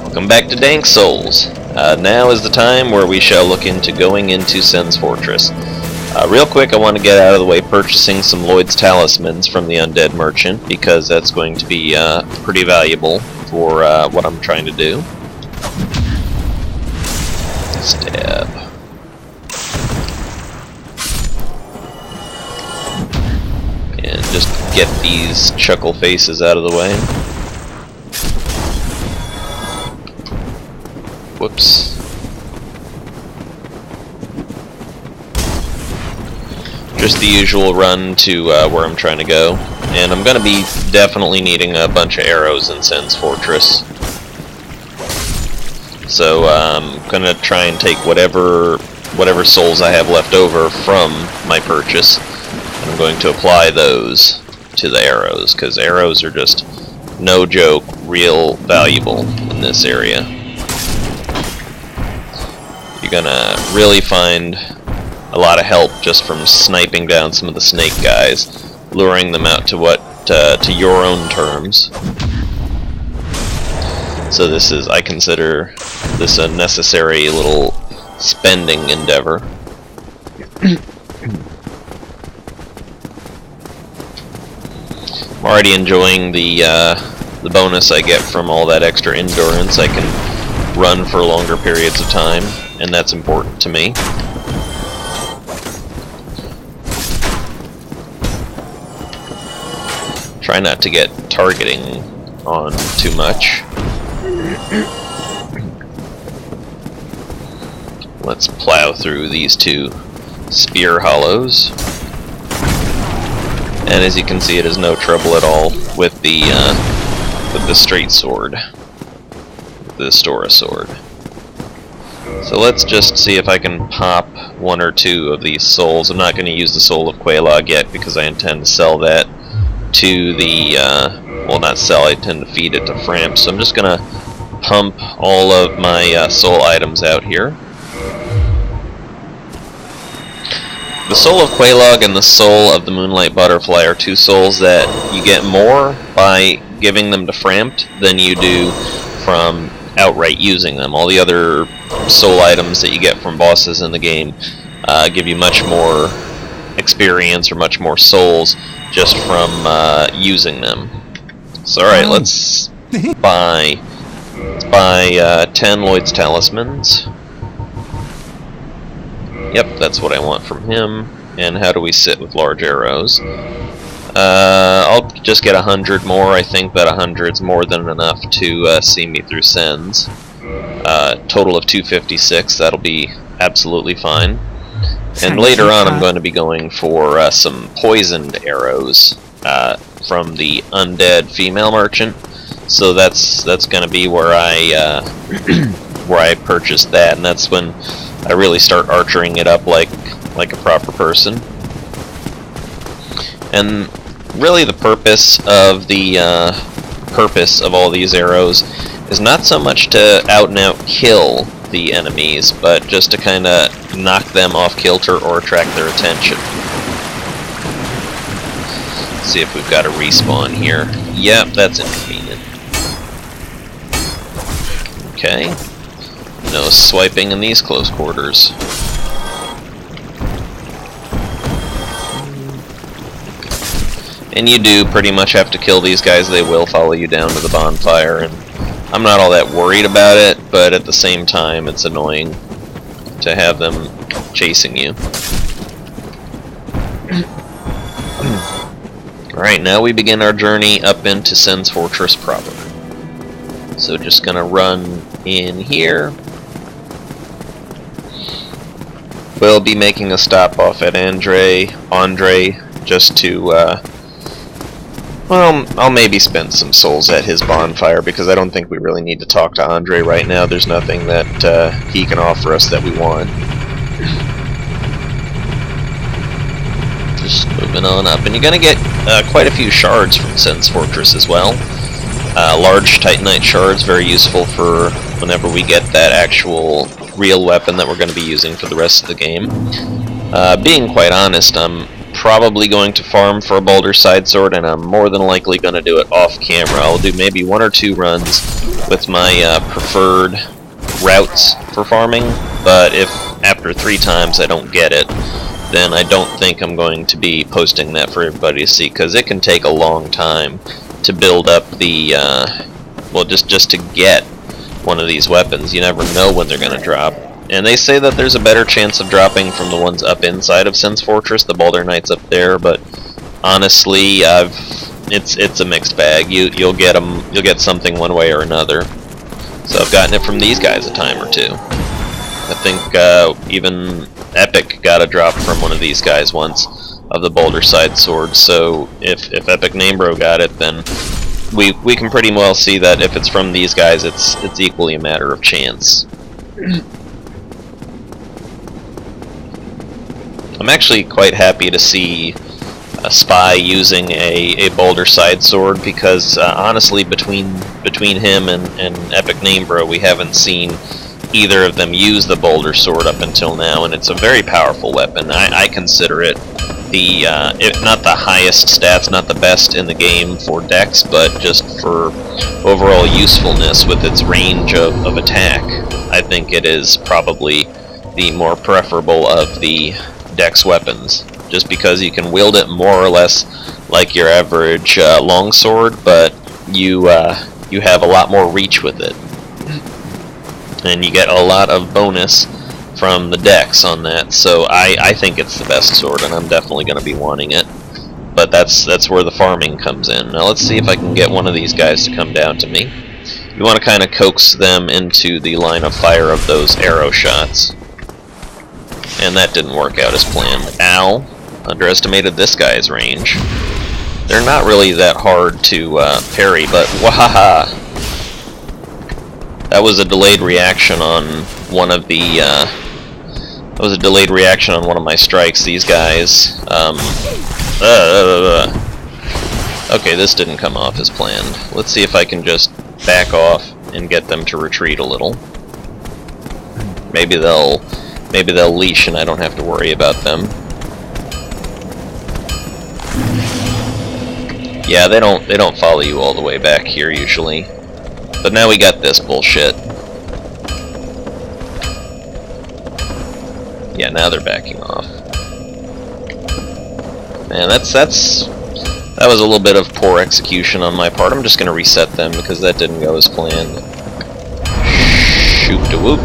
Welcome back to Dank Souls. Now is the time where we shall look into going into Sen's Fortress. Real quick, I want to get out of the way purchasing some Lloyd's Talismans from the Undead Merchant, because that's going to be pretty valuable for what I'm trying to do. Stab. And just get these chuckle faces out of the way. Whoops. Just the usual run to where I'm trying to go. And I'm going to be definitely needing a bunch of arrows in Sen's Fortress. So I'm going to try and take whatever souls I have left over from my purchase. And I'm going to apply those to the arrows, because arrows are just, no joke, real valuable in this area. You're gonna really find a lot of help just from sniping down some of the snake guys, luring them out to your own terms. So this is, I consider this a necessary little spending endeavor. I'm already enjoying the bonus I get from all that extra endurance. I can run for longer periods of time, and that's important to me. Try not to get targeting on too much. Let's plow through these two spear hollows. And as you can see, it is no trouble at all with the straight sword, the Stora sword. So let's just see if I can pop one or two of these souls. I'm not going to use the soul of Quelaag yet, because I intend to sell that to the, well, not sell, I intend to feed it to Framp. So I'm just going to pump all of my soul items out here. The soul of Quelaag and the soul of the Moonlight Butterfly are two souls that you get more by giving them to Frampt than you do from outright using them. All the other soul items that you get from bosses in the game give you much more experience or much more souls just from using them. So alright, let's buy 10 Lloyd's Talismans. Yep, that's what I want from him. And how do we sit with large arrows? I'll just get 100 more. I think that 100's more than enough to see me through Sen's. Total of 256, that'll be absolutely fine. And later on I'm going to be going for some poisoned arrows from the undead female merchant. So that's going to be where I where I purchased that, and that's when I really start archering it up like a proper person. And really the purpose of all these arrows is not so much to out and out kill the enemies, but just to kind of knock them off kilter or attract their attention. Let's see if we've got a respawn here. Yep, that's inconvenient. Okay. No swiping in these close quarters. And you do pretty much have to kill these guys. They will follow you down to the bonfire, and I'm not all that worried about it, but at the same time it's annoying to have them chasing you. Alright, now we begin our journey up into Sen's Fortress proper. So just gonna run in here. We'll be making a stop off at Andre, just to, well, I'll maybe spend some souls at his bonfire, because I don't think we really need to talk to Andre right now. There's nothing that he can offer us that we want. Just moving on up, and you're gonna get quite a few shards from Sen's Fortress as well. Large Titanite shards, very useful for whenever we get that actual real weapon that we're going to be using for the rest of the game. Being quite honest, I'm probably going to farm for a Baldur's Side Sword, and I'm more than likely going to do it off camera. I'll do maybe 1 or 2 runs with my preferred routes for farming, but if after 3 times I don't get it, then I don't think I'm going to be posting that for everybody to see, because it can take a long time to build up the, well, just to get one of these weapons. You never know when they're going to drop. And they say that there's a better chance of dropping from the ones up inside of Sen's Fortress, the Baldur Knights up there, but honestly, it's a mixed bag. You'll get them, you'll get something one way or another. So I've gotten it from these guys a time or two. I think even Epic got a drop from one of these guys once of the Boulder Side Sword. So if Epic Namebro got it, then we can pretty well see that if it's from these guys, it's equally a matter of chance. I'm actually quite happy to see a spy using a Boulder Side Sword, because honestly, between him and Epic Namebro, we haven't seen either of them use the Boulder Sword up until now, and it's a very powerful weapon. I consider it the not the highest stats, not the best in the game for dex, but just for overall usefulness with its range of attack. I think it is probably the more preferable of the dex weapons, just because you can wield it more or less like your average longsword, but you have a lot more reach with it, and you get a lot of bonus from the dex on that. So I think it's the best sword, and I'm definitely going to be wanting it. But that's where the farming comes in. Now let's see if I can get one of these guys to come down to me. You want to kind of coax them into the line of fire of those arrow shots. And that didn't work out as planned. Ow. Underestimated this guy's range. They're not really that hard to parry, but wahaha! That was a delayed reaction on one of the. That was a delayed reaction on one of my strikes. These guys. Okay, this didn't come off as planned. Let's see if I can just back off and get them to retreat a little. Maybe they'll leash and I don't have to worry about them. Yeah, they don't follow you all the way back here usually. But now we got this bullshit. Yeah, now they're backing off. Man, that was a little bit of poor execution on my part. I'm just gonna reset them because that didn't go as planned. Shoot to whoop.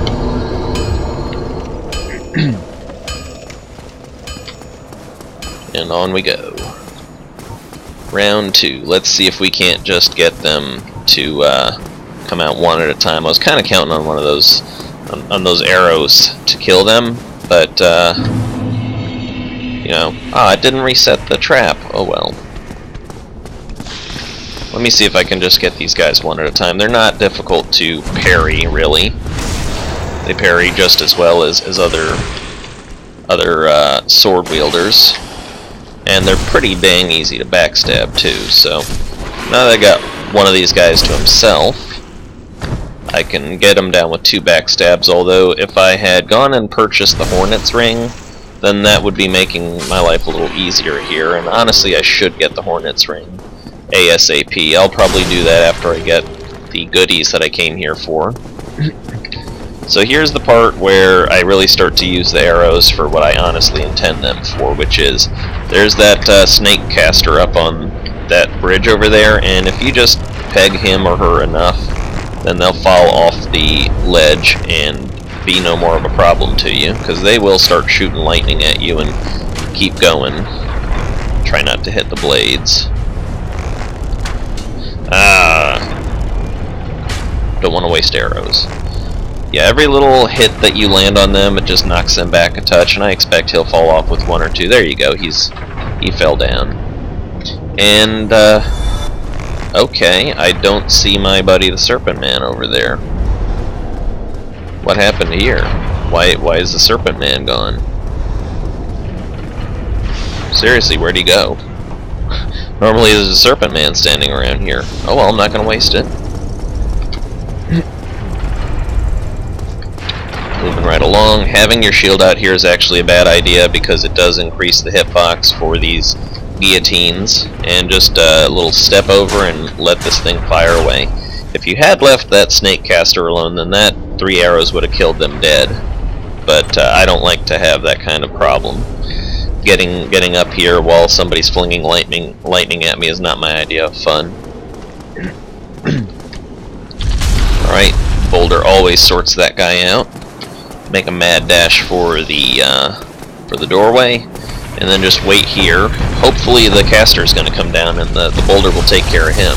And on we go. Round 2. Let's see if we can't just get them to come out one at a time. I was kind of counting on one of those on those arrows to kill them, but you know, I didn't reset the trap. Oh well. Let me see if I can just get these guys one at a time. They're not difficult to parry, really. They parry just as well as other sword wielders. And they're pretty dang easy to backstab too, so now that I got one of these guys to himself, I can get him down with 2 backstabs, although if I had gone and purchased the Hornet's ring, then that would be making my life a little easier here, and honestly I should get the Hornet's ring ASAP. I'll probably do that after I get the goodies that I came here for. So here's the part where I really start to use the arrows for what I honestly intend them for, which is there's that snake caster up on that bridge over there, and if you just peg him or her enough, then they'll fall off the ledge and be no more of a problem to you, because they will start shooting lightning at you and keep going. Try not to hit the blades. Don't want to waste arrows. Yeah, every little hit that you land on them, it just knocks them back a touch, and I expect he'll fall off with 1 or 2. There you go, he fell down. And, okay, I don't see my buddy the Serpent Man over there. What happened here? Why is the Serpent Man gone? Seriously, where'd he go? Normally there's a Serpent Man standing around here. Oh well, I'm not gonna waste it. Moving right along. Having your shield out here is actually a bad idea because it does increase the hitbox for these guillotines, and just a little step over and let this thing fire away. If you had left that snake caster alone, then that 3 arrows would have killed them dead. But I don't like to have that kind of problem. Getting up here while somebody's flinging lightning at me is not my idea of fun. Alright, Boulder always sorts that guy out. Make a mad dash for the doorway, and then just wait here. Hopefully the caster is going to come down and the Boulder will take care of him.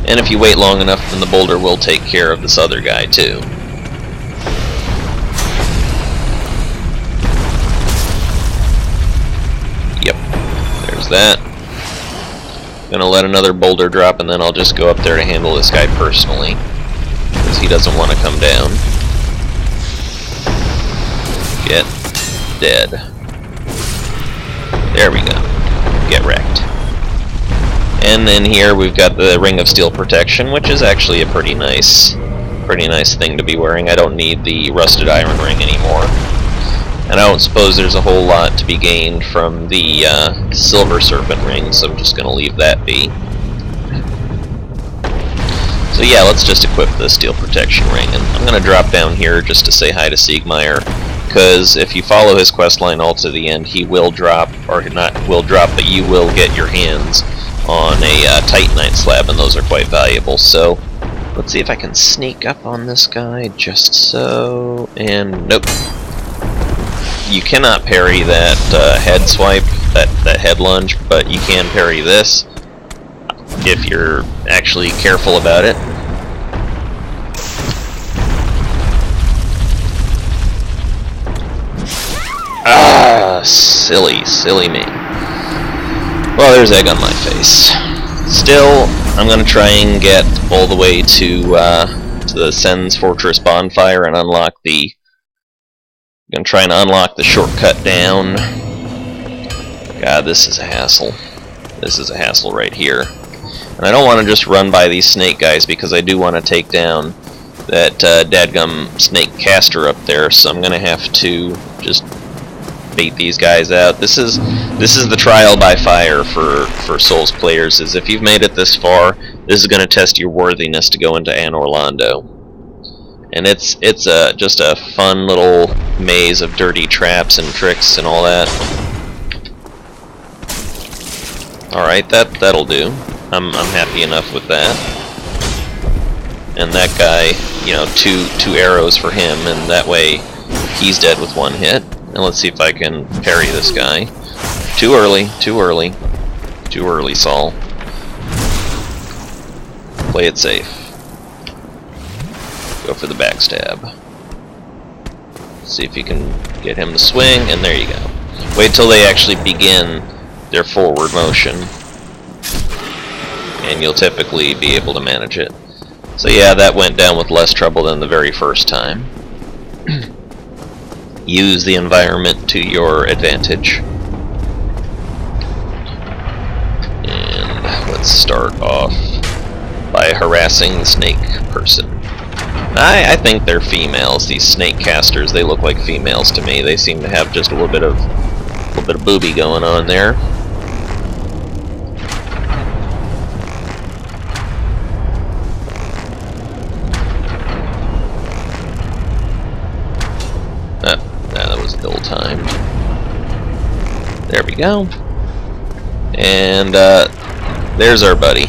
And if you wait long enough, then the Boulder will take care of this other guy too. Yep, there's that. Gonna let another Boulder drop, and then I'll just go up there to handle this guy personally, because he doesn't want to come down. Get dead. There we go. Get wrecked. And then here we've got the Ring of Steel Protection, which is actually a pretty nice thing to be wearing. I don't need the Rusted Iron Ring anymore. And I don't suppose there's a whole lot to be gained from the Silver Serpent Ring, so I'm just going to leave that be. So yeah, let's just equip the Steel Protection Ring. And I'm going to drop down here just to say hi to Siegmeyer, because if you follow his questline all to the end, he will drop, or not will drop, but you will get your hands on a Titanite slab, and those are quite valuable. So let's see if I can sneak up on this guy, just so, and nope. You cannot parry that head swipe, that head lunge, but you can parry this if you're actually careful about it. Ah, silly me. Well, there's egg on my face. Still, I'm gonna try and get all the way to the Sen's Fortress bonfire and unlock the. I'm gonna try and unlock the shortcut down. God, this is a hassle. This is a hassle right here. And I don't want to just run by these snake guys, because I do want to take down that dadgum snake caster up there, so I'm gonna have to just bait these guys out. This is the trial by fire for Souls players, is if you've made it this far, this is gonna test your worthiness to go into Anne Orlando. And it's just a fun little maze of dirty traps and tricks and all that. Alright, that'll do. I'm happy enough with that. And that guy, you know, two arrows for him, and that way he's dead with one hit. And let's see if I can parry this guy. Too early, Saul. Play it safe. Go for the backstab. See if you can get him to swing, and there you go. Wait till they actually begin their forward motion, and you'll typically be able to manage it. So yeah, that went down with less trouble than the very first time. Use the environment to your advantage. And let's start off by harassing the snake person. I think they're females. These snake casters, they look like females to me. They seem to have just a little bit of booby going on there. That was ill-timed. There we go. And there's our buddy.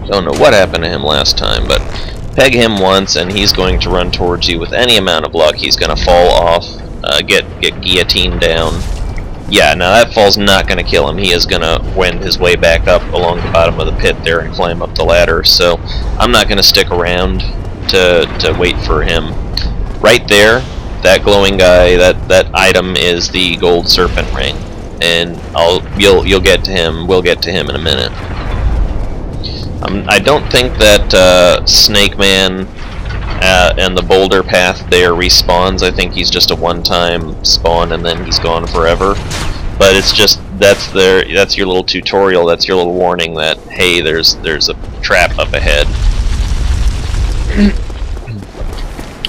Don't know what happened to him last time, but peg him once and he's going to run towards you with any amount of luck. He's going to fall off, get guillotined down. Yeah, now that fall's not going to kill him. He is going to wend his way back up along the bottom of the pit there and climb up the ladder. So I'm not going to stick around to wait for him. Right there, that glowing guy, that item is the gold serpent ring, and you'll get to him. We'll get to him in a minute. I don't think that Snake Man and the boulder path there respawns. I think he's just a one-time spawn and then he's gone forever. But it's just that's your little tutorial. That's your little warning that hey, there's a trap up ahead.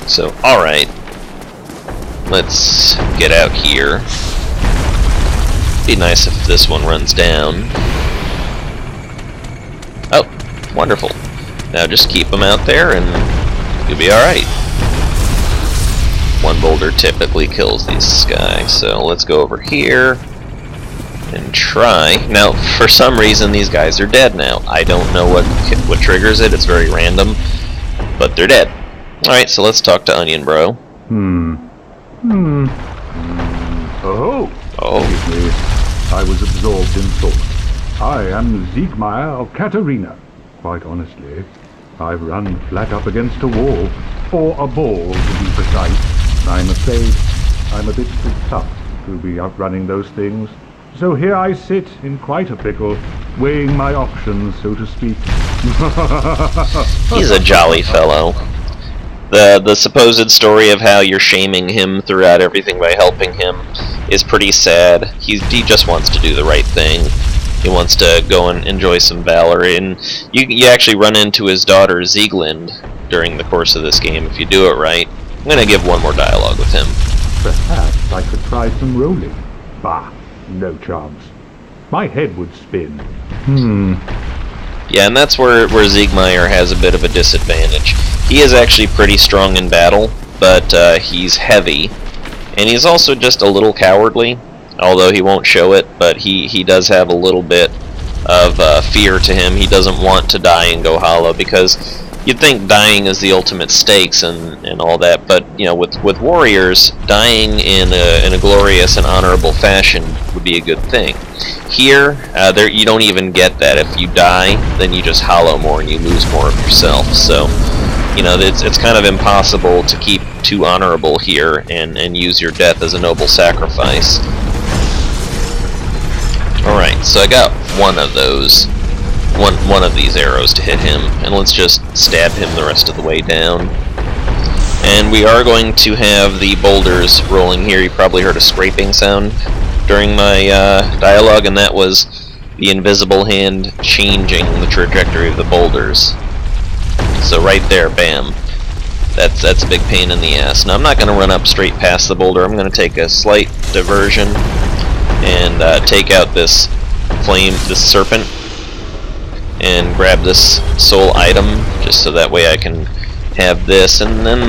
So all right, let's get out here. Be nice if this one runs down. Oh, wonderful. Now just keep them out there and you'll be alright. One boulder typically kills these guys, so let's go over here and try. Now, for some reason, these guys are dead now. I don't know what triggers it. It's very random, but they're dead. All right, so let's talk to Onion Bro. Excuse me. I was absorbed in thought. I am Siegmeyer of Katarina. Quite honestly, I've run flat up against a wall, or a ball to be precise. I'm afraid I'm a bit too tough to be outrunning those things. So here I sit in quite a pickle, weighing my options, so to speak. He's a jolly fellow. The supposed story of how you're shaming him throughout everything by helping him is pretty sad. He just wants to do the right thing. He wants to go and enjoy some valor, and you actually run into his daughter Sieglind during the course of this game if you do it right. I'm gonna give one more dialogue with him. Perhaps I could try some rolling. Bah, no chance. My head would spin. Yeah, and that's where Siegmeyer has a bit of a disadvantage. He is actually pretty strong in battle, but he's heavy, and he's also just a little cowardly, although he won't show it, but he does have a little bit of fear to him. He doesn't want to die and go hollow, because you'd think dying is the ultimate stakes and all that, but you know, with warriors, dying in a glorious and honorable fashion would be a good thing. Here, you don't even get that. If you die, then you just hollow more and you lose more of yourself. So, you know, it's kind of impossible to keep too honorable here and use your death as a noble sacrifice. Alright, so I got one of those. One of these arrows to hit him, and let's just stab him the rest of the way down. And we are going to have the boulders rolling here. You probably heard a scraping sound during my dialogue, and that was the invisible hand changing the trajectory of the boulders. So right there, bam. That's a big pain in the ass. Now I'm not going to run up straight past the boulder. I'm going to take a slight diversion and take out this serpent, and grab this soul item, just so that way I can have this. And then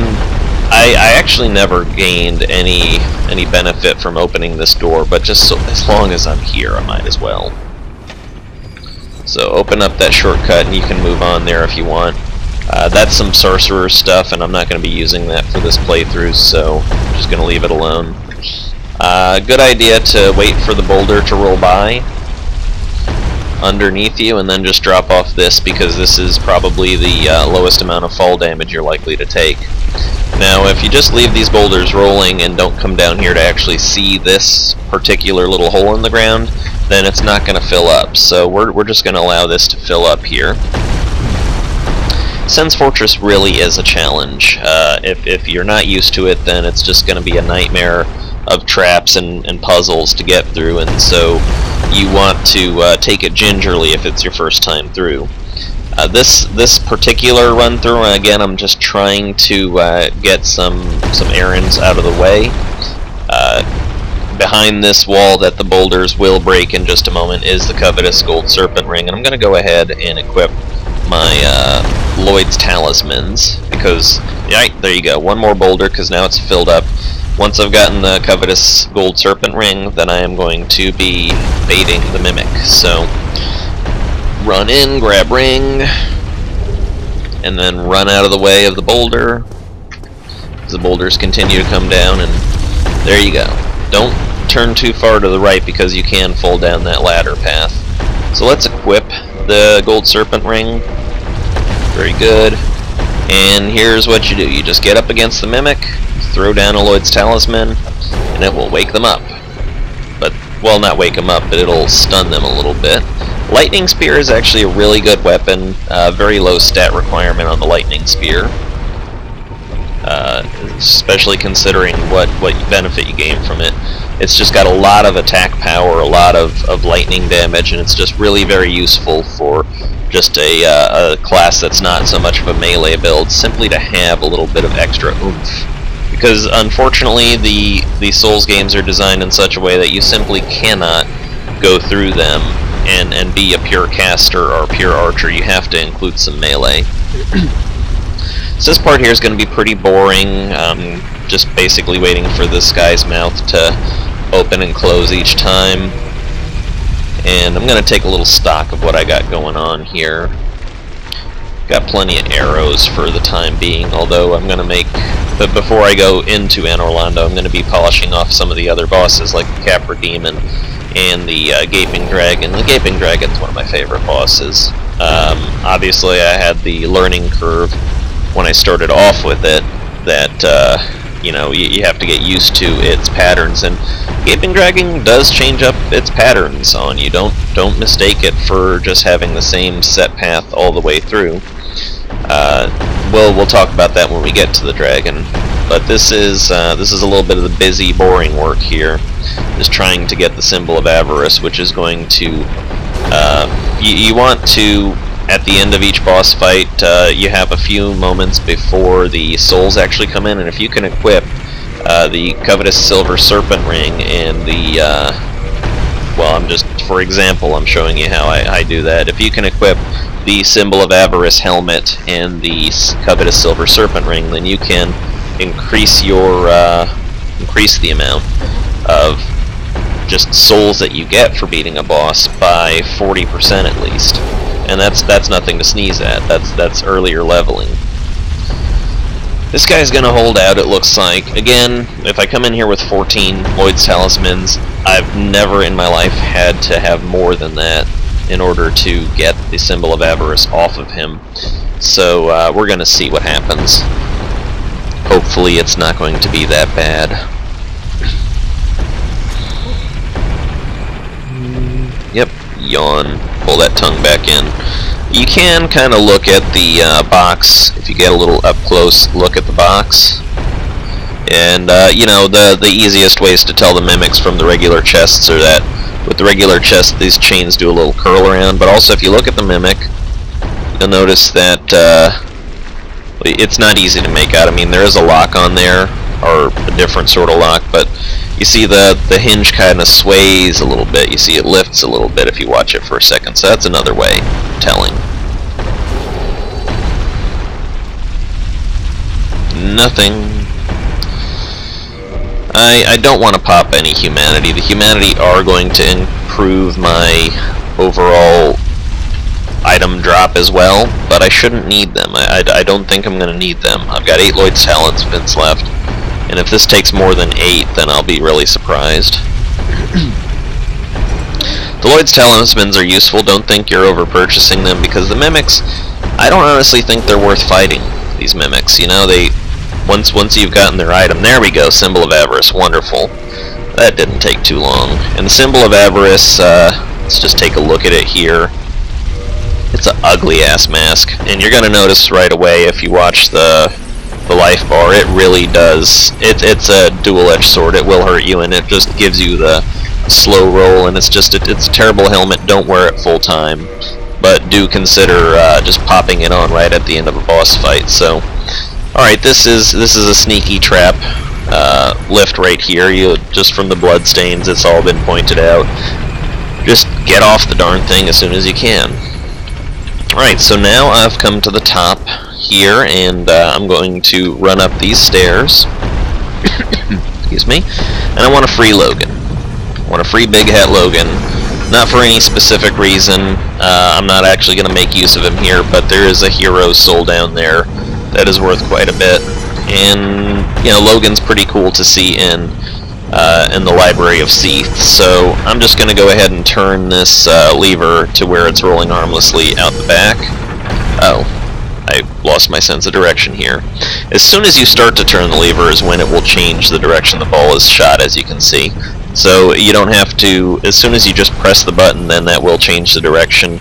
I actually never gained any benefit from opening this door, but just as long as I'm here, I might as well. So open up that shortcut, and you can move on there if you want. That's some sorcerer stuff, and I'm not going to be using that for this playthrough, so I'm just going to leave it alone. Good idea to wait for the boulder to roll by underneath you, and then just drop off this, because this is probably the lowest amount of fall damage you're likely to take. Now, if you just leave these boulders rolling and don't come down here to actually see this particular little hole in the ground, then it's not going to fill up. So we're just going to allow this to fill up here. Sen's Fortress really is a challenge. If you're not used to it, then it's just going to be a nightmare of traps and puzzles to get through, and so you want to take it gingerly if it's your first time through. This particular run through, again, I'm just trying to get some errands out of the way. Behind this wall that the boulders will break in just a moment is the covetous gold serpent ring, and I'm going to go ahead and equip my Lloyd's talismans, because, right, there you go, one more boulder, because now it's filled up. Once I've gotten the covetous gold serpent ring, then I am going to be baiting the mimic. So run in, grab ring, and then run out of the way of the boulder as the boulders continue to come down, and there you go. Don't turn too far to the right, because you can fall down that ladder path. So let's equip the gold serpent ring. Very good. And here's what you do. You just get up against the mimic, throw down a Lloyd's talisman, and it will wake them up. But, well, not wake them up, but it'll stun them a little bit. Lightning Spear is actually a really good weapon. Very low stat requirement on the Lightning Spear. Especially considering what benefit you gain from it. It's just got a lot of attack power, a lot of lightning damage, and it's just really very useful for just a class that's not so much of a melee build, simply to have a little bit of extra oomph. Because unfortunately the Souls games are designed in such a way that you simply cannot go through them and be a pure caster or a pure archer. You have to include some melee. So this part here is going to be pretty boring, just basically waiting for this guy's mouth to open and close each time. And I'm going to take a little stock of what I got going on here. Got plenty of arrows for the time being, although I'm going to make... But before I go into Anor Londo, I'm going to be polishing off some of the other bosses, like the Capra Demon and the Gaping Dragon. The Gaping Dragon's one of my favorite bosses. Obviously, I had the learning curve when I started off with it, that, you know, you have to get used to its patterns, and Gaping Dragon does change up its patterns on you. Don't mistake it for just having the same set path all the way through. We'll talk about that when we get to the dragon. But this is a little bit of the busy, boring work here. Just trying to get the Symbol of Avarice, which is going to you want to, at the end of each boss fight, you have a few moments before the souls actually come in, and if you can equip the Covetous Silver Serpent Ring and the well, for example, I'm showing you how I do that. If you can equip the Symbol of Avarice helmet and the Covetous Silver Serpent Ring, then you can increase your increase the amount of just souls that you get for beating a boss by 40% at least, and that's nothing to sneeze at. That's earlier leveling. This guy's gonna hold out, it looks like. Again, if I come in here with 14 Lloyd's Talismans, I've never in my life had to have more than that in order to get the Symbol of Avarice off of him. So we're gonna see what happens. Hopefully it's not going to be that bad. Yep, yawn. Pull that tongue back in. You can kind of look at the box if you get a little up close look at the box. And you know, the easiest ways to tell the mimics from the regular chests are that with the regular chest these chains do a little curl around, but also if you look at the mimic, you'll notice that it's not easy to make out. I mean, there is a lock on there, or a different sort of lock, but you see the hinge kind of sways a little bit. You see it lifts a little bit if you watch it for a second, so that's another way of telling. Nothing. I don't want to pop any humanity. The humanity are going to improve my overall item drop as well, but I shouldn't need them. I don't think I'm going to need them. I've got 8 Lloyd's Talismans left, and if this takes more than 8, then I'll be really surprised. The Lloyd's Talismans are useful. Don't think you're over-purchasing them, because the mimics, I don't honestly think they're worth fighting, these mimics. You know, they... Once you've gotten their item, there we go, Symbol of Avarice, wonderful. That didn't take too long. And the Symbol of Avarice, let's just take a look at it here. It's an ugly-ass mask, and you're gonna notice right away if you watch the life bar, it really does. It's a dual-edged sword. It will hurt you, and it just gives you the slow roll, and it's a terrible helmet. Don't wear it full time, but do consider just popping it on right at the end of a boss fight. So. Alright, this is a sneaky trap lift right here. Just from the blood stains, it's all been pointed out. Just get off the darn thing as soon as you can. Alright, so now I've come to the top here, and I'm going to run up these stairs. Excuse me. And I want to free Logan. I want to free Big Hat Logan. Not for any specific reason. I'm not actually going to make use of him here, but there is a hero soul down there that is worth quite a bit, and you know, Logan's pretty cool to see in the Library of Seath. So I'm just going to go ahead and turn this lever to where it's rolling armlessly out the back. Oh, I lost my sense of direction here. As soon as you start to turn the lever is when it will change the direction the ball is shot, as you can see. So you don't have to, as soon as you just press the button, then that will change the direction.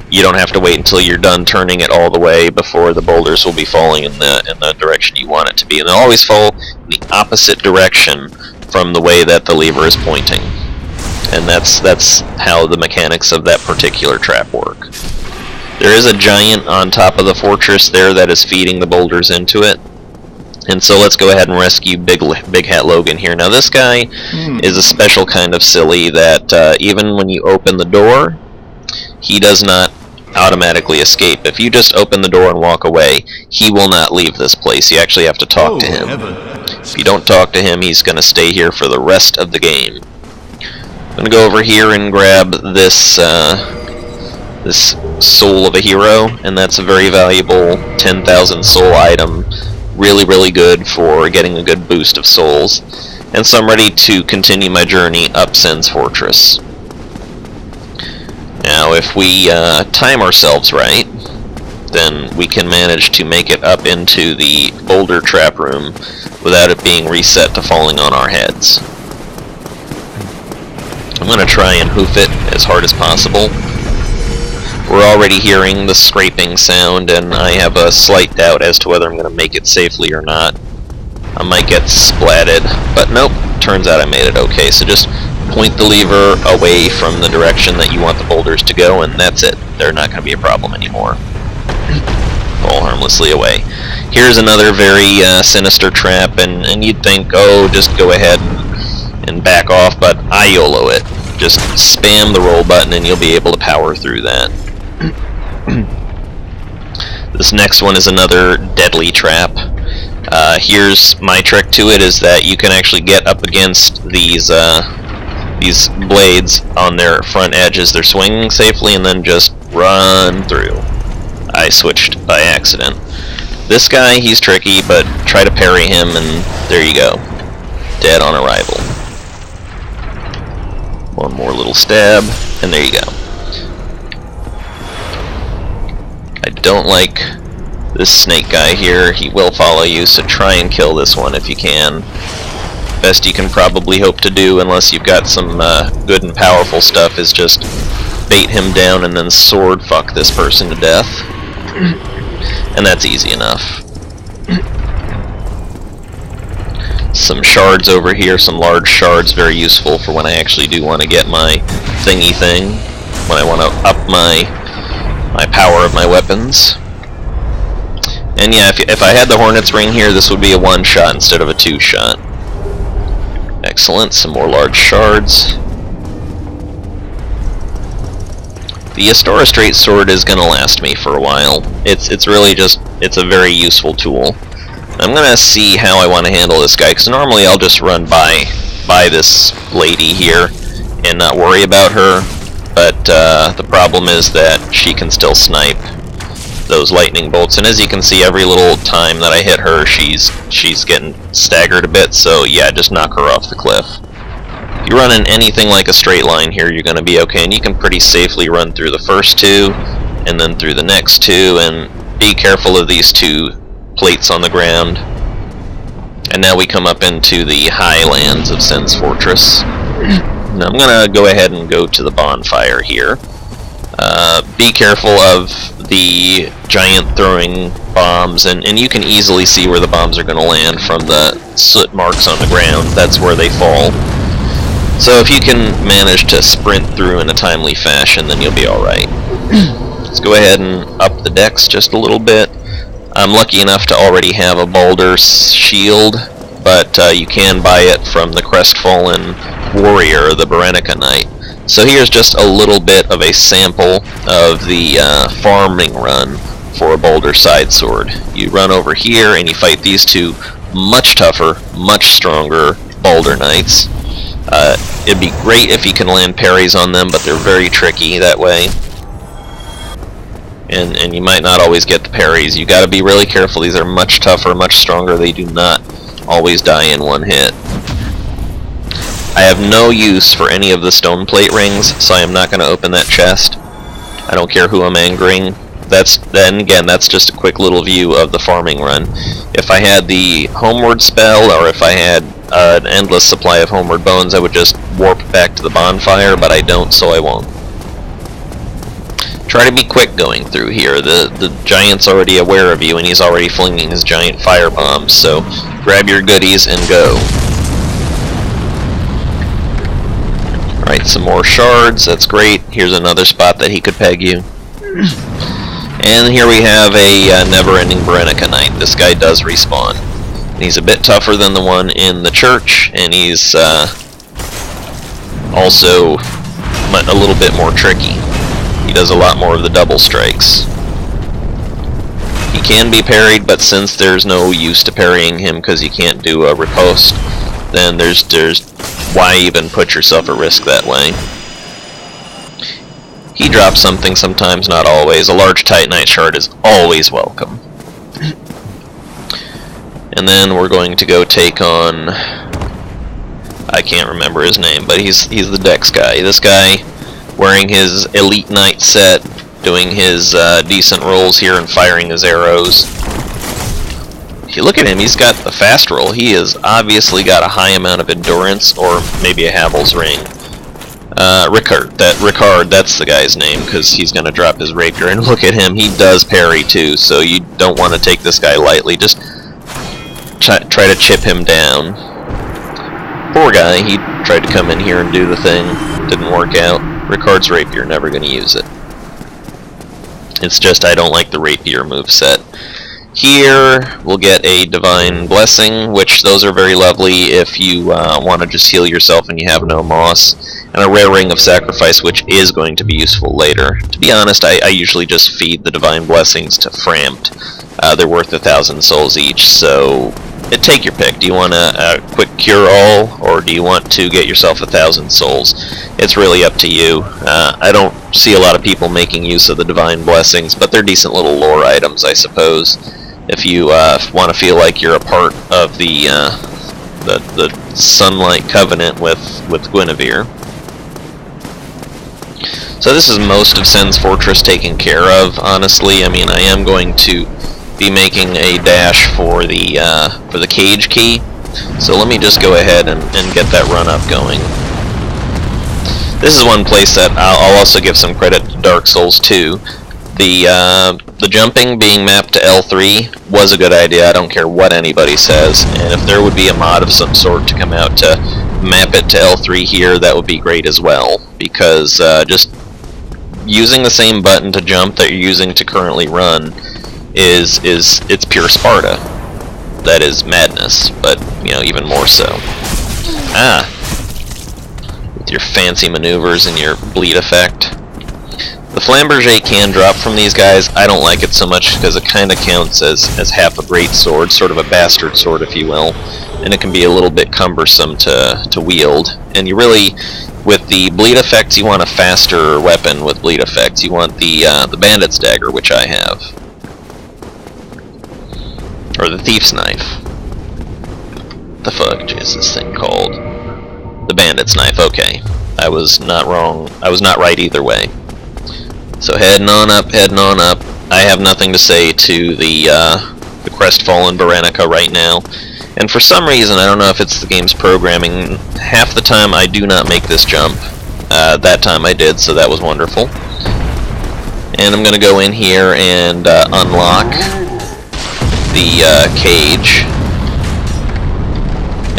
You don't have to wait until you're done turning it all the way before the boulders will be falling in the direction you want it to be. And they'll always fall in the opposite direction from the way that the lever is pointing. And that's how the mechanics of that particular trap work. There is a giant on top of the fortress there that is feeding the boulders into it. And so let's go ahead and rescue Big Hat Logan here. Now this guy is a special kind of silly that even when you open the door, he does not automatically escape. If you just open the door and walk away, he will not leave this place. You actually have to talk to him. If you don't talk to him, he's going to stay here for the rest of the game. I'm going to go over here and grab this this soul of a hero, and that's a very valuable 10,000 soul item. Really, really good for getting a good boost of souls. And so I'm ready to continue my journey up Sen's Fortress. Now, if we time ourselves right, then we can manage to make it up into the boulder trap room without it being reset to falling on our heads. I'm going to try and hoof it as hard as possible. We're already hearing the scraping sound, and I have a slight doubt as to whether I'm going to make it safely or not. I might get splatted, but nope, turns out I made it okay. So just point the lever away from the direction that you want the boulders to go, and that's it. They're not going to be a problem anymore. Fall harmlessly away. Here's another very sinister trap, and you'd think, oh, just go ahead and back off, but I YOLO it. Just spam the roll button and you'll be able to power through that. This next one is another deadly trap. Here's my trick to it, is that you can actually get up against these blades on their front edges. They're swinging safely, and then just run through. I switched by accident. This guy, he's tricky, but try to parry him, and there you go. Dead on arrival. One more little stab, and there you go. I don't like this snake guy here. He will follow you, so try and kill this one if you can. Best you can probably hope to do, unless you've got some good and powerful stuff, is just bait him down and then sword fuck this person to death. And that's easy enough. Some shards over here, some large shards, very useful for when I actually do want to get my thingy thing, when I want to up my power of my weapons. And yeah, if I had the Hornet's ring here, this would be a one-shot instead of a two-shot. Excellent, some more large shards. The Astora Straight Sword is going to last me for a while. It's really just, it's a very useful tool. I'm going to see how I want to handle this guy, because normally I'll just run by this lady here and not worry about her, but the problem is that she can still snipe those lightning bolts, and as you can see, every little time that I hit her, she's getting staggered a bit, so yeah, just knock her off the cliff. If you're running anything like a straight line here, you're going to be okay, and you can pretty safely run through the first two, and then through the next two, and be careful of these two plates on the ground. And now we come up into the highlands of Sen's Fortress. Now I'm going to go ahead and go to the bonfire here. Be careful of the giant throwing bombs, and you can easily see where the bombs are going to land from the soot marks on the ground. That's where they fall. So if you can manage to sprint through in a timely fashion, then you'll be alright. Let's go ahead and up the decks just a little bit. I'm lucky enough to already have a boulder shield, but you can buy it from the Crestfallen Warrior, the Berenica Knight. So here's just a little bit of a sample of the farming run for a boulder side sword. You run over here and you fight these two much tougher, much stronger boulder knights. It'd be great if you can land parries on them, but they're very tricky that way. And you might not always get the parries. You gotta be really careful. These are much tougher, much stronger. They do not always die in one hit. I have no use for any of the stone plate rings, so I am not going to open that chest. I don't care who I'm angering. Then again, that's just a quick little view of the farming run. If I had the homeward spell, or if I had an endless supply of homeward bones, I would just warp back to the bonfire, but I don't, so I won't. Try to be quick going through here. The giant's already aware of you, and he's already flinging his giant fire bombs, so grab your goodies and go. Alright, some more shards, that's great. Here's another spot that he could peg you. And here we have a never-ending Berenica Knight. This guy does respawn. And he's a bit tougher than the one in the church, and he's also a little bit more tricky. He does a lot more of the double strikes. He can be parried, but since there's no use to parrying him because you can't do a riposte, then there's why even put yourself at risk that way. He drops something sometimes, not always. A large Titanite shard is always welcome. And then we're going to go take on... I can't remember his name, but he's the Dex guy. This guy, wearing his Elite Knight set, doing his decent rolls here and firing his arrows. If you look at him, he's got the fast roll. He has obviously got a high amount of endurance, or maybe a Havel's ring. Ricard, that's the guy's name, because he's going to drop his rapier. And look at him, he does parry too, so you don't want to take this guy lightly. Just try to chip him down. Poor guy, he tried to come in here and do the thing. Didn't work out. Ricard's rapier, never going to use it. It's just I don't like the rapier moveset. Here, we'll get a Divine Blessing, which those are very lovely if you want to just heal yourself and you have no moss. And a Rare Ring of Sacrifice, which is going to be useful later. To be honest, I usually just feed the Divine Blessings to Framped. They're worth 1,000 souls each, so take your pick. Do you want a quick cure-all, or do you want to get yourself 1,000 souls? It's really up to you. I don't see a lot of people making use of the Divine Blessings, but they're decent little lore items, I suppose. If you want to feel like you're a part of the Sunlight Covenant with Guinevere. So this is most of Sen's Fortress taken care of, honestly. I mean, I am going to be making a dash for the cage key. So let me just go ahead and get that run up going. This is one place that I'll also give some credit to Dark Souls 2. The jumping being mapped to L3 was a good idea. I don't care what anybody says, and if there would be a mod of some sort to come out to map it to L3 here, that would be great as well, because just using the same button to jump that you're using to currently run it's pure Sparta. That is madness, but you know, even more so. With your fancy maneuvers and your bleed effect. The Flamberger can drop from these guys. I don't like it so much because it kind of counts as half a great sword, sort of a bastard sword, if you will, and it can be a little bit cumbersome to wield. And you really, with the bleed effects, you want a faster weapon with bleed effects. You want the Bandit's Dagger, which I have, or the Thief's Knife. What the fuck is this thing called? The Bandit's Knife. Okay, I was not wrong. I was not right either way. So heading on up, heading on up. I have nothing to say to the crestfallen Baranica right now. And for some reason, I don't know if it's the game's programming, half the time I do not make this jump. That time I did, so that was wonderful. And I'm going to go in here and unlock the cage.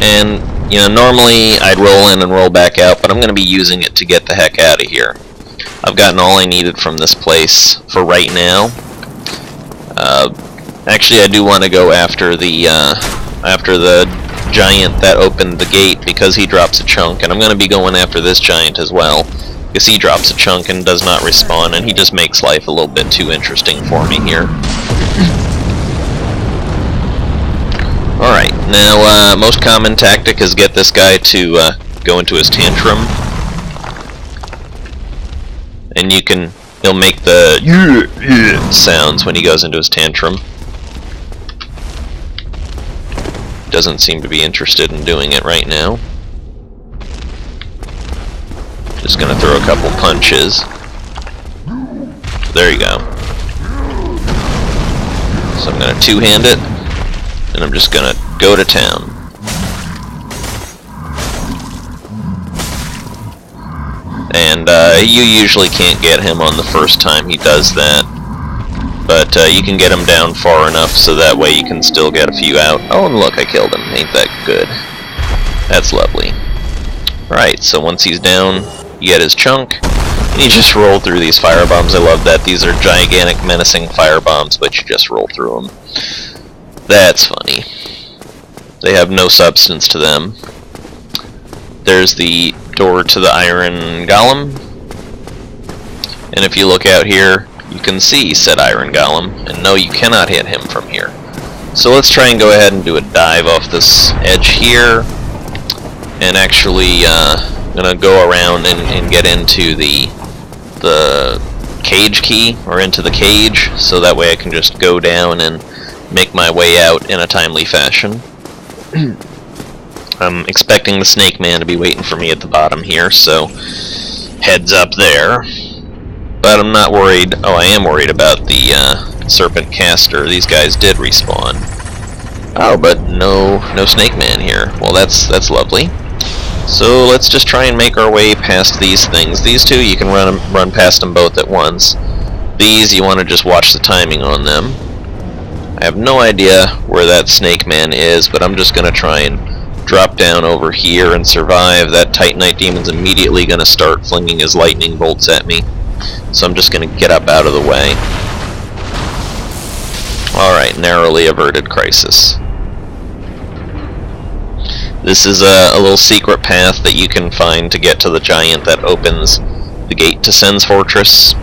And, you know, normally I'd roll in and roll back out, but I'm going to be using it to get the heck out of here. I've gotten all I needed from this place for right now. Actually, I do want to go after the giant that opened the gate, because he drops a chunk, and I'm going to be going after this giant as well, because he drops a chunk and does not respawn, and he just makes life a little bit too interesting for me here. Alright, now most common tactic is get this guy to go into his tantrum. And he'll make the sounds when he goes into his tantrum. Doesn't seem to be interested in doing it right now. Just gonna throw a couple punches. There you go. So I'm gonna two-hand it, and I'm just gonna go to town. And you usually can't get him on the first time he does that, but you can get him down far enough so that way you can still get a few out. Oh, and look, I killed him. Ain't that good? That's lovely. Right, so once he's down, you get his chunk, and you just roll through these firebombs. I love that. These are gigantic, menacing firebombs, but you just roll through them. That's funny. They have no substance to them. There's the door to the Iron Golem, And if you look out here, you can see said Iron Golem, and no, you cannot hit him from here. So let's try and go ahead and do a dive off this edge here, and actually gonna go around and get into the cage key, or into the cage, so that way I can just go down and make my way out in a timely fashion. I'm expecting the Snake Man to be waiting for me at the bottom here, so heads up there. But I'm not worried. Oh, I am worried about the Serpent Caster. These guys did respawn. Oh, but no Snake Man here. Well, that's lovely. So let's just try and make our way past these things. These two, you can run past them both at once. These, you want to just watch the timing on them. I have no idea where that Snake Man is, but I'm just going to try and drop down over here and survive. That Titanite Demon's immediately going to start flinging his lightning bolts at me. So I'm just going to get up out of the way. Alright, narrowly averted crisis. This is a little secret path that you can find to get to the giant that opens the gate to Sen's Fortress.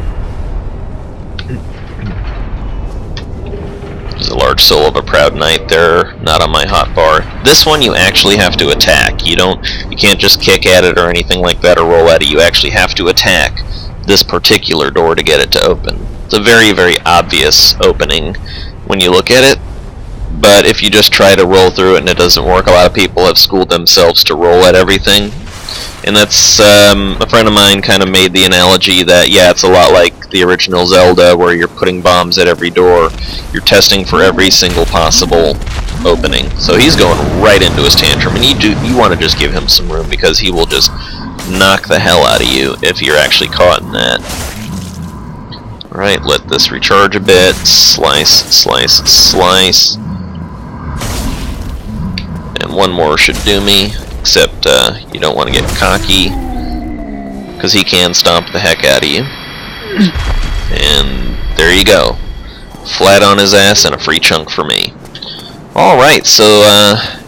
There's a large soul of a proud knight there, not on my hotbar. This one you actually have to attack. You can't just kick at it or anything like that or roll at it. You actually have to attack this particular door to get it to open. It's a very, very obvious opening when you look at it, but if you just try to roll through it and it doesn't work, a lot of people have schooled themselves to roll at everything. And that's, a friend of mine kind of made the analogy that, yeah, it's a lot like the original Zelda where you're putting bombs at every door. You're testing for every single possible opening. So he's going right into his tantrum, and you want to just give him some room, because he will just knock the hell out of you if you're actually caught in that. Alright, let this recharge a bit. Slice, slice, slice. And one more should do me, except you don't want to get cocky, because he can stomp the heck out of you. And there you go. Flat on his ass and a free chunk for me. Alright, so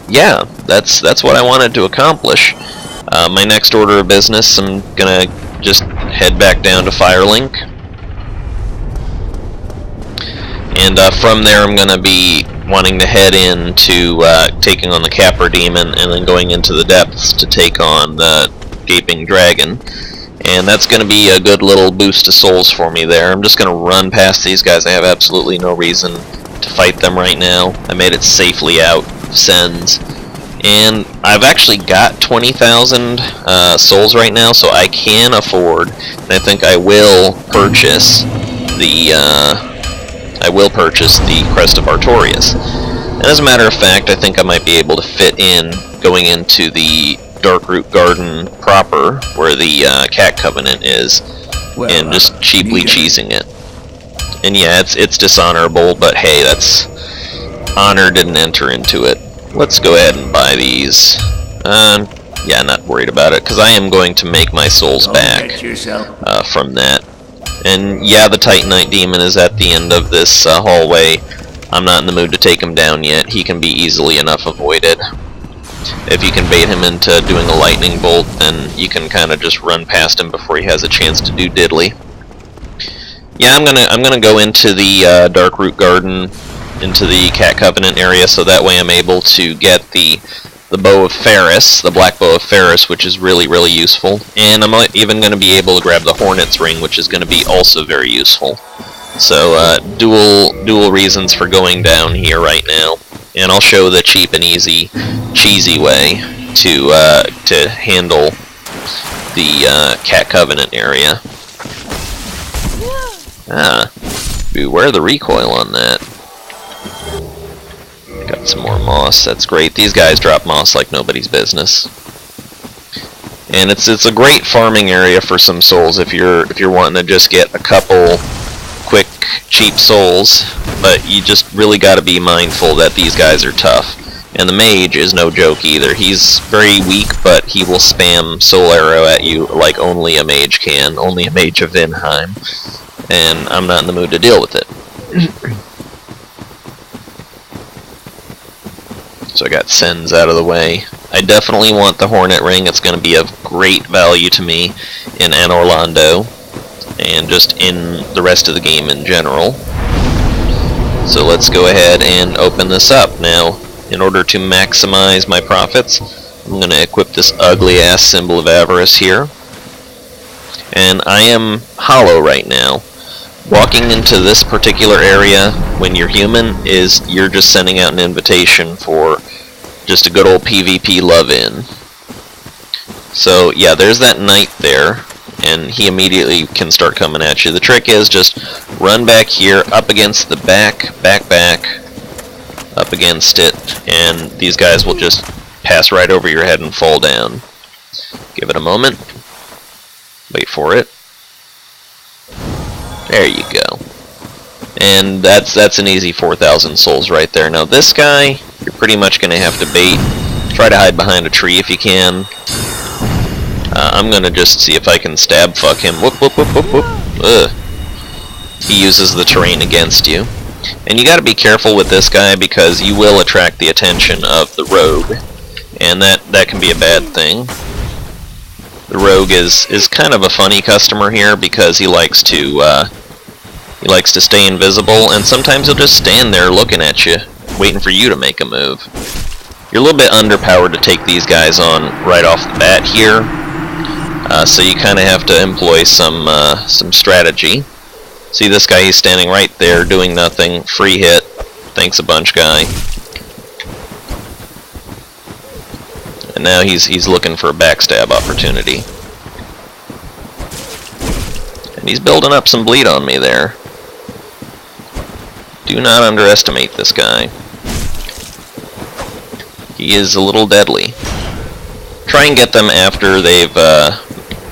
yeah, that's what I wanted to accomplish. My next order of business, I'm gonna just head back down to Firelink. And from there I'm gonna be wanting to head into taking on the Capper Demon, and then going into the depths to take on the Gaping Dragon. And that's going to be a good little boost to souls for me there. I'm just going to run past these guys. I have absolutely no reason to fight them right now. I made it safely out of Sens. And I've actually got 20,000 souls right now, so I can afford, and I think I will purchase the Crest of Artorias. And as a matter of fact, I think I might be able to fit in going into the Darkroot Garden proper, where the Cat Covenant is, and just cheaply cheesing it. And yeah, it's dishonorable, but hey, that's honor didn't enter into it. Let's go ahead and buy these. Yeah, not worried about it, because I am going to make my souls back from that. And yeah, the Titanite Demon is at the end of this hallway. I'm not in the mood to take him down yet. He can be easily enough avoided. If you can bait him into doing a lightning bolt, then you can kind of just run past him before he has a chance to do diddly. Yeah, I'm gonna go into the Darkroot Garden, into the Cat Covenant area, so that way I'm able to get the Bow of Ferris, the Black Bow of Ferris, which is really, really useful. And I'm even going to be able to grab the Hornet's Ring, which is going to be also very useful. So, dual reasons for going down here right now. And I'll show the cheap and easy, cheesy way to handle the Cat Covenant area. Beware the recoil on that. Got some more moss, that's great. These guys drop moss like nobody's business. And it's a great farming area for some souls if you're wanting to just get a couple quick, cheap souls, but you just really got to be mindful that these guys are tough. And the mage is no joke either. He's very weak, but he will spam soul arrow at you like only a mage can, only a mage of Vinheim. And I'm not in the mood to deal with it. So I got Sens out of the way. I definitely want the Hornet Ring. It's going to be of great value to me in An Orlando. and just in the rest of the game in general. So let's go ahead and open this up. Now, in order to maximize my profits, I'm going to equip this ugly ass symbol of avarice here. And I am hollow right now. Walking into this particular area when you're human is you're just sending out an invitation for just a good old PvP love-in. So yeah, there's that knight there, and he immediately can start coming at you. The trick is just run back here, up against the back, up against it, and these guys will just pass right over your head and fall down. Give it a moment. Wait for it. There you go. And that's an easy 4,000 souls right there. Now this guy, you're pretty much going to have to bait. Try to hide behind a tree if you can. I'm going to just see if I can stab fuck him. Whoop, whoop, whoop, whoop, whoop. Ugh. He uses the terrain against you. And you got to be careful with this guy because you will attract the attention of the rogue. And that can be a bad thing. The rogue is kind of a funny customer here because he likes to stay invisible, and sometimes he'll just stand there looking at you, waiting for you to make a move. You're a little bit underpowered to take these guys on right off the bat here, so you kind of have to employ some strategy. See this guy? He's standing right there, doing nothing. Free hit. Thanks a bunch, guy. And now he's looking for a backstab opportunity. And he's building up some bleed on me there. Do not underestimate this guy. He is a little deadly. Try and get them after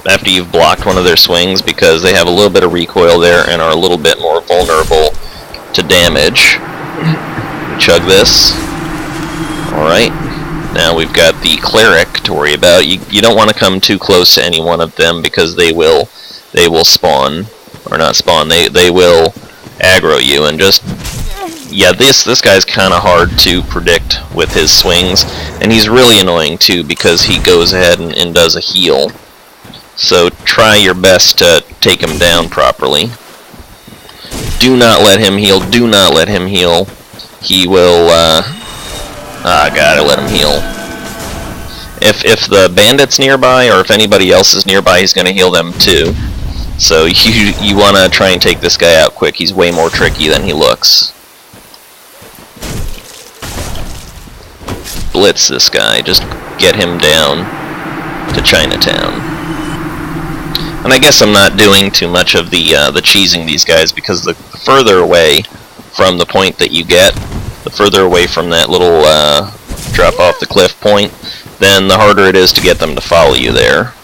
after you've blocked one of their swings, because they have a little bit of recoil there and are a little bit more vulnerable to damage. Chug this. Alright. Now we've got the cleric to worry about. You don't want to come too close to any one of them because they will spawn, or not spawn. They will aggro you, and just yeah, this guy's kind of hard to predict with his swings, and he's really annoying too because he goes ahead and does a heal. So try your best to take him down properly. Do not let him heal. Do not let him heal. He will. Gotta let him heal. If the bandit's nearby, or if anybody else is nearby, he's gonna heal them too. So you wanna try and take this guy out quick. He's way more tricky than he looks. Blitz this guy. Just get him down to Chinatown. And I guess I'm not doing too much of the cheesing these guys, because the further away from the point that you get, the further away from that little drop off the cliff point, then the harder it is to get them to follow you there.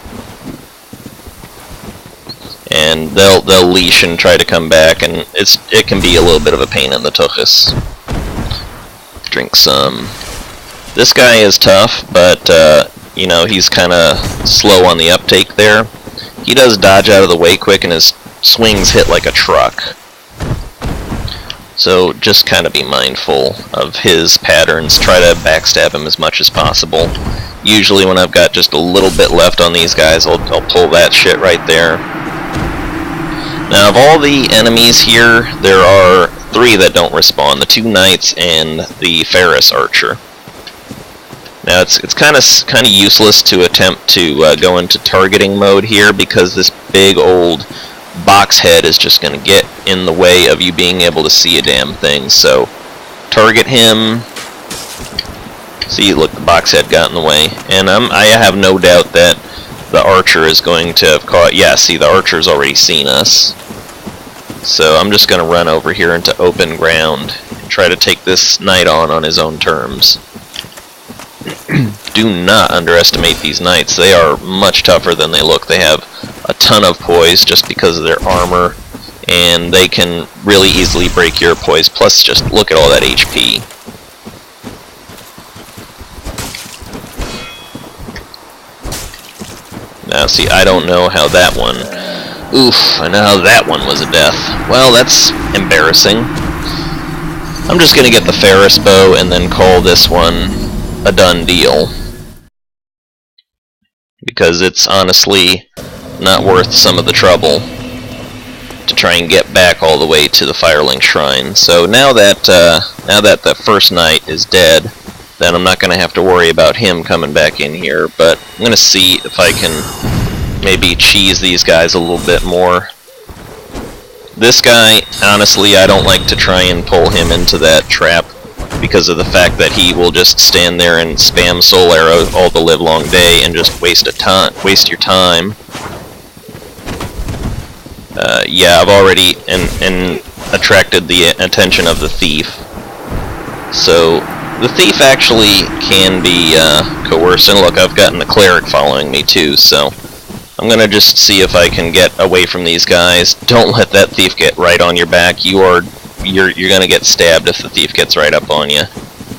And they'll leash and try to come back, and it can be a little bit of a pain in the tuchus. Drink some. This guy is tough, but you know, he's kind of slow on the uptake there. He does dodge out of the way quick, and his swings hit like a truck. So just kind of be mindful of his patterns. Try to backstab him as much as possible. Usually when I've got just a little bit left on these guys, I'll pull that shit right there. Now, of all the enemies here, there are 3 that don't respawn. The 2 knights and the Ferris archer. Now it's kind of useless to attempt to go into targeting mode here, because this big old box head is just going to get in the way of you being able to see a damn thing. So target him. See, look, the box head got in the way, and I have no doubt that the archer is going to have caught. Yeah, see, the archer's already seen us. So I'm just going to run over here into open ground and try to take this knight on his own terms. Do not underestimate these knights. They are much tougher than they look. They have a ton of poise just because of their armor, and they can really easily break your poise. Plus, just look at all that HP. Now, see, I don't know how that one... Oof, I know how that one was a death. Well, that's embarrassing. I'm just going to get the Ferris bow and then call this one a done deal, because it's honestly not worth some of the trouble. to try and get back all the way to the Firelink Shrine. So now that the first knight is dead, then I'm not going to have to worry about him coming back in here, but I'm going to see if I can maybe cheese these guys a little bit more. This guy, honestly, I don't like to try and pull him into that trap because of the fact that he will just stand there and spam soul arrow all the livelong day and just waste your time. Yeah, I've already attracted the attention of the thief. So the thief actually can be coerced. And look, I've gotten the cleric following me too, so I'm gonna just see if I can get away from these guys. Don't let that thief get right on your back. You're gonna get stabbed if the thief gets right up on you.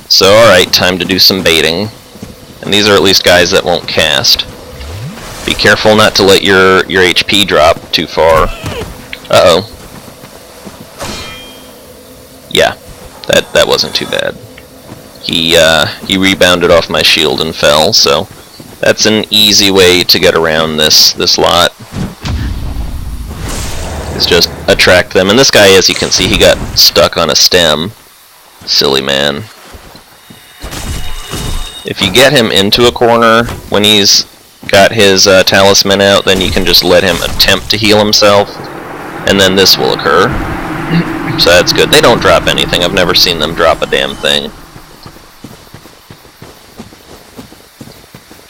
So alright, time to do some baiting. And these are at least guys that won't cast. Be careful not to let your HP drop too far. Uh-oh. Yeah, that wasn't too bad. He rebounded off my shield and fell, so that's an easy way to get around this lot. Is just attract them. And this guy, as you can see, he got stuck on a stem. Silly man. If you get him into a corner when he's got his talisman out, then you can just let him attempt to heal himself, and then this will occur. So that's good. They don't drop anything. I've never seen them drop a damn thing.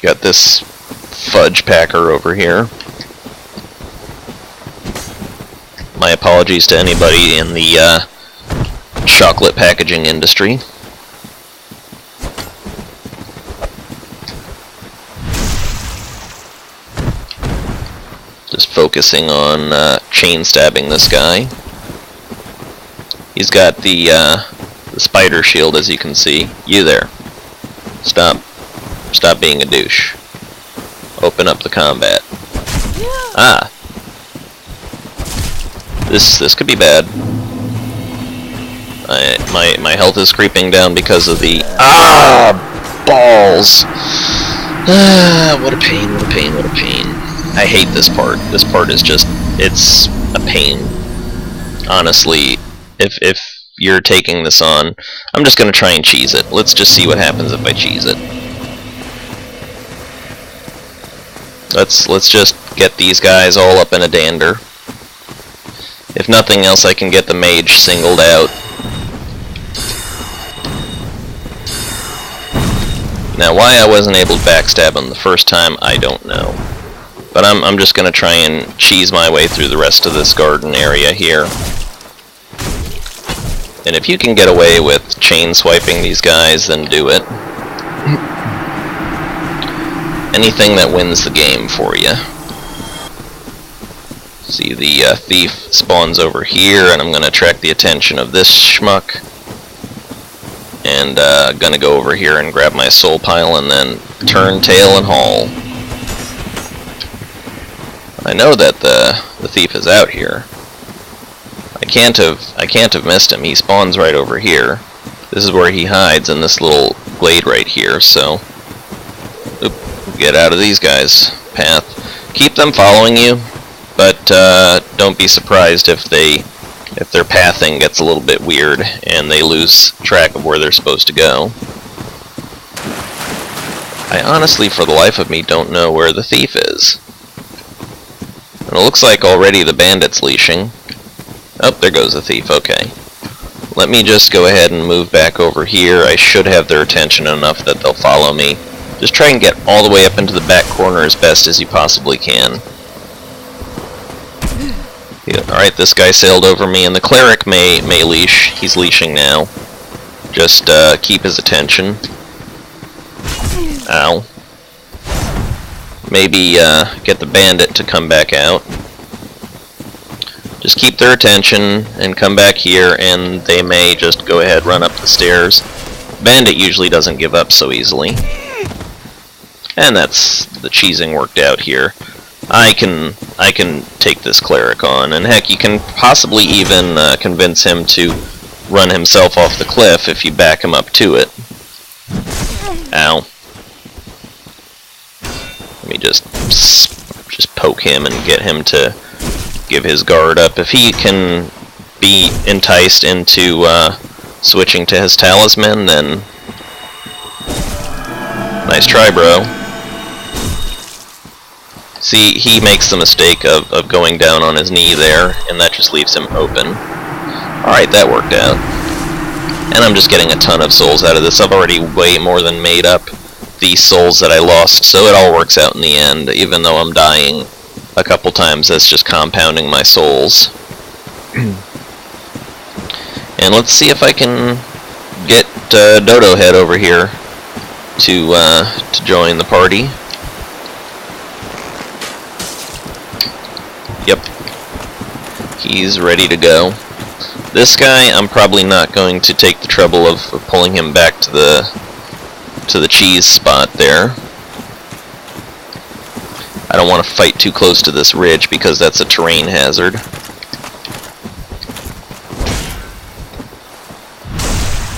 Got this fudge packer over here. My apologies to anybody in the chocolate packaging industry. Just focusing on chain stabbing this guy. He's got the spider shield, as you can see. You there. Stop being a douche. Open up the combat. Ah. This could be bad. My health is creeping down because of the balls. What a pain, what a pain, what a pain. I hate this part. This part is just, it's a pain. Honestly, if you're taking this on, I'm just gonna try and cheese it. Let's just see what happens if I cheese it. Let's just get these guys all up in a dander. If nothing else, I can get the mage singled out. Now, why I wasn't able to backstab him the first time, I don't know. But I'm just gonna try and cheese my way through the rest of this garden area here. And if you can get away with chain swiping these guys, then do it. Anything that wins the game for you. See, the thief spawns over here, and I'm going to attract the attention of this schmuck. And gonna go over here and grab my soul pile and then turn tail and haul. I know that the thief is out here. I can't have missed him. He spawns right over here. This is where he hides, in this little glade right here, so get out of these guys' path. Keep them following you, but don't be surprised if their pathing gets a little bit weird and they lose track of where they're supposed to go. I honestly, for the life of me, don't know where the thief is. And it looks like already the bandit's leashing. Oh, there goes the thief, okay. Let me just go ahead and move back over here. I should have their attention enough that they'll follow me. Just try and get all the way up into the back corner as best as you possibly can. Yeah, alright, this guy sailed over me, and the cleric may leash. He's leashing now. Just keep his attention. Ow. Maybe get the bandit to come back out. Just keep their attention and come back here, and they may just go ahead, run up the stairs. Bandit usually doesn't give up so easily. And that's the cheesing worked out here. I can take this cleric on, and heck, you can possibly even convince him to run himself off the cliff if you back him up to it. Ow. Let me just poke him and get him to give his guard up. If he can be enticed into switching to his talisman, then nice try, bro. See, he makes the mistake of going down on his knee there, and that just leaves him open. Alright, that worked out. And I'm just getting a ton of souls out of this. I've already way more than made up the souls that I lost, so it all works out in the end. Even though I'm dying a couple times, that's just compounding my souls. And let's see if I can get Dodo Head over here to join the party. Yep, he's ready to go. This guy, I'm probably not going to take the trouble of pulling him back to the cheese spot there. I don't want to fight too close to this ridge because that's a terrain hazard.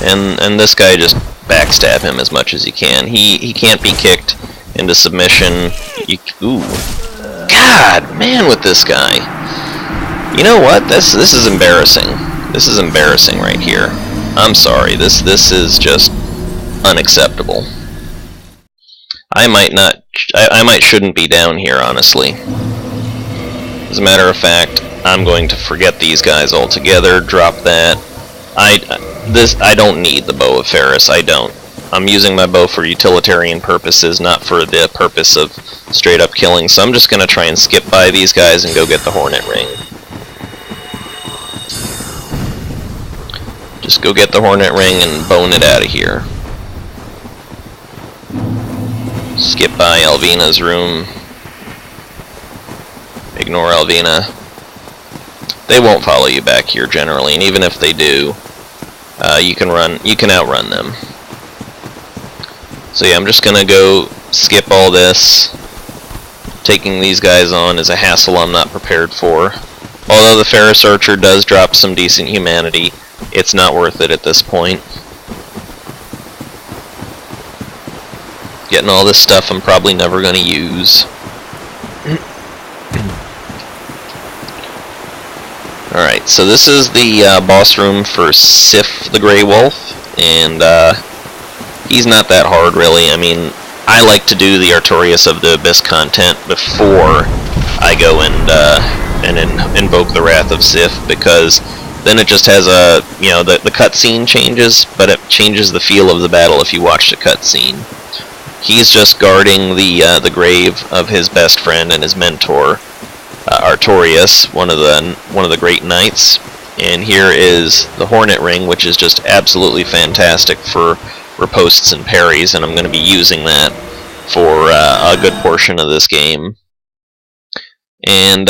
And this guy, just backstab him as much as you can. He can't be kicked into submission. Ooh. God, man, with this guy. You know what? This is embarrassing. This is embarrassing right here. I'm sorry. This is just unacceptable. I might shouldn't be down here, honestly. As a matter of fact, I'm going to forget these guys altogether. Drop that. I don't need the Bow of Ferris. I don't. I'm using my bow for utilitarian purposes, not for the purpose of straight up killing. So I'm just gonna try and skip by these guys and go get the Hornet Ring. Just go get the Hornet Ring and bone it out of here. Skip by Alvina's room. Ignore Alvina. They won't follow you back here generally, and even if they do, you can outrun them. So yeah, I'm just gonna go skip all this. Taking these guys on is a hassle I'm not prepared for. Although the Ferris Archer does drop some decent humanity, it's not worth it at this point. Getting all this stuff I'm probably never gonna use. Alright, so this is the boss room for Sif the Grey Wolf, and he's not that hard, really. I mean, I like to do the Artorias of the Abyss content before I go and invoke the Wrath of Sif, because then it just has a, you know, the cutscene changes, but it changes the feel of the battle if you watch the cutscene. He's just guarding the grave of his best friend and his mentor, Artorias, one of the great knights. And here is the Hornet Ring, which is just absolutely fantastic for ripostes and parries, and I'm going to be using that for a good portion of this game. And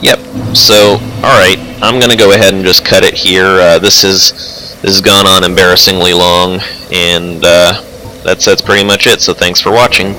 yep, so alright, I'm going to go ahead and just cut it here. This has gone on embarrassingly long, and that's pretty much it, so thanks for watching.